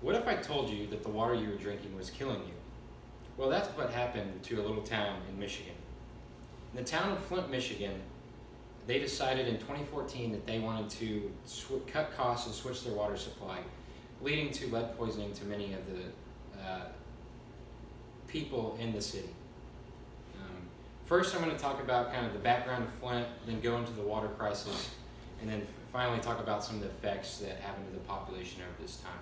What if I told you that the water you were drinking was killing you? Well, that's what happened to a little town in Michigan. In the town of Flint, Michigan, they decided in 2014 that they wanted to cut costs and switch their water supply, leading to lead poisoning to many of the people in the city. First, I'm going to talk about kind of the background of Flint, then go into the water crisis, and then finally talk about some of the effects that happened to the population over this time.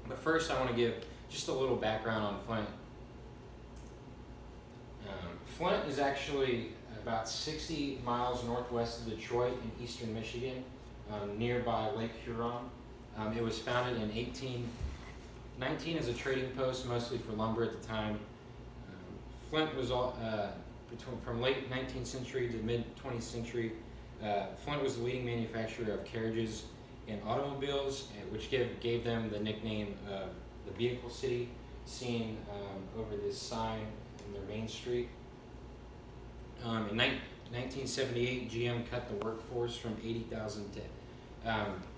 But first, I want to give just a little background on Flint. Flint is actually about 60 miles northwest of Detroit in eastern Michigan, nearby Lake Huron. It was founded in 1819 as a trading post, mostly for lumber at the time. Flint was from late 19th century to mid 20th century. Flint was the leading manufacturer of carriages and automobiles, which gave them the nickname of the Vehicle City, seen over this sign in their main street. In 1978, GM cut the workforce from 80,000 to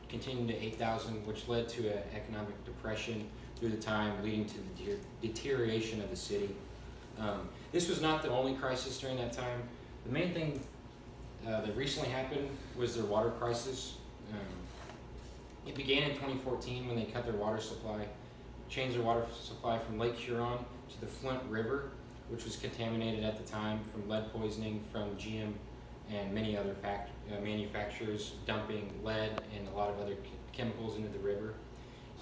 continuing to 8,000, which led to an economic depression through the time, leading to the deterioration of the city. This was not the only crisis during that time. The main thing that recently happened was their water crisis. It began in 2014 when they cut their water supply, changed their water supply from Lake Huron to the Flint River, which was contaminated at the time from lead poisoning from GM and many other manufacturers dumping lead and a lot of other chemicals into the river.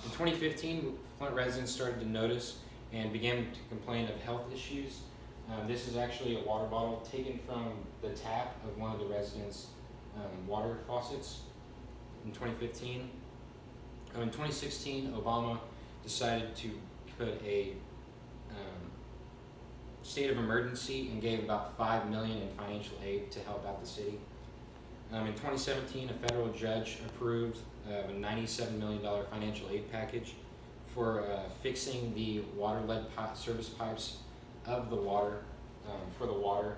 In 2015, Flint residents started to notice and began to complain of health issues. This is actually a water bottle taken from the tap of one of the residents' water faucets in 2015. In 2016, Obama decided to put a state of emergency and gave about $5 million in financial aid to help out the city. In 2017, a federal judge approved a $97 million financial aid package for fixing the water lead service pipes of the water for the water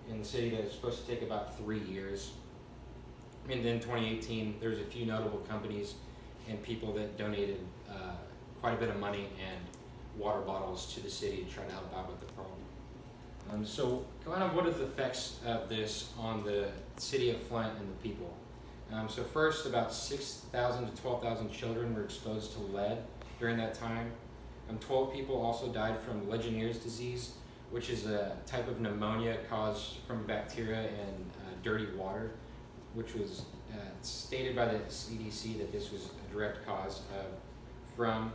in the city that is supposed to take about 3 years. And then 2018, there's a few notable companies and people that donated quite a bit of money and water bottles to the city to try to help out with the problem. So kind of what are the effects of this on the city of Flint and the people? So first, about 6,000 to 12,000 children were exposed to lead during that time. 12 people also died from Legionnaire's disease, which is a type of pneumonia caused from bacteria and dirty water, which was stated by the CDC that this was a direct cause from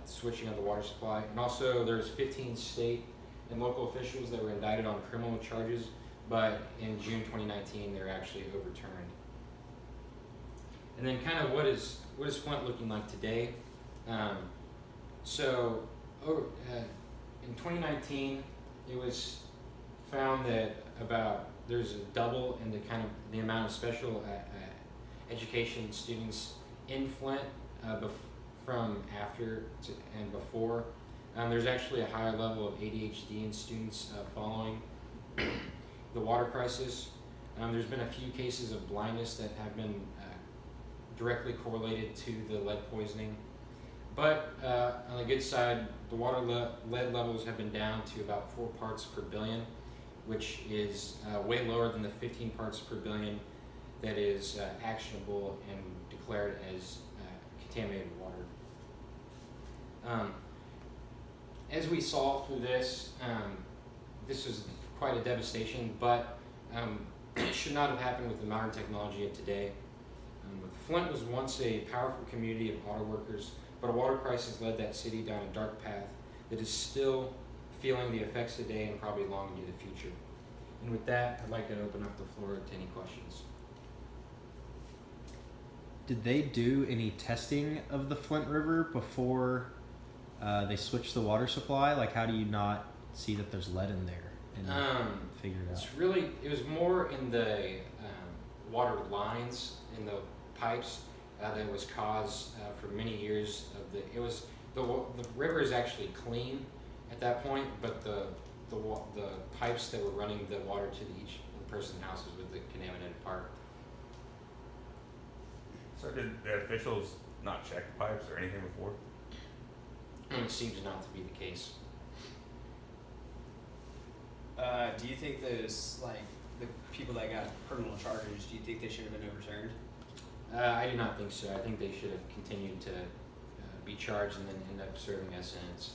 switching of the water supply. And also there's 15 state and local officials that were indicted on criminal charges, but in June 2019 they're actually overturned. And then kind of what is Flint looking like today? In 2019, it was found that there's a double in the amount of special education students in Flint from after and before. There's actually a higher level of ADHD in students following the water crisis. There's been a few cases of blindness that have been directly correlated to the lead poisoning. But on the good side, the water lead levels have been down to about 4 parts per billion, which is way lower than the 15 parts per billion that is actionable and declared as contaminated water. As we saw through this, this was quite a devastation, but it should not have happened with the modern technology of today. Flint was once a powerful community of auto workers, but a water crisis led that city down a dark path that is still feeling the effects today and probably long into the future. And with that, I'd like to open up the floor to any questions. Did they do any testing of the Flint River before they switched the water supply? Like, how do you not see that there's lead in there and figure it out? It was more in the water lines, in the pipes that was caused for many years the river is actually clean at that point, but the pipes that were running the water to each person's houses with the contaminated part. So did the officials not check the pipes or anything before? It seems not to be the case. Do you think those, like, the people that got criminal charges, do you think they should have been overturned? I do not think so. I think they should have continued to be charged and then end up serving a sentence.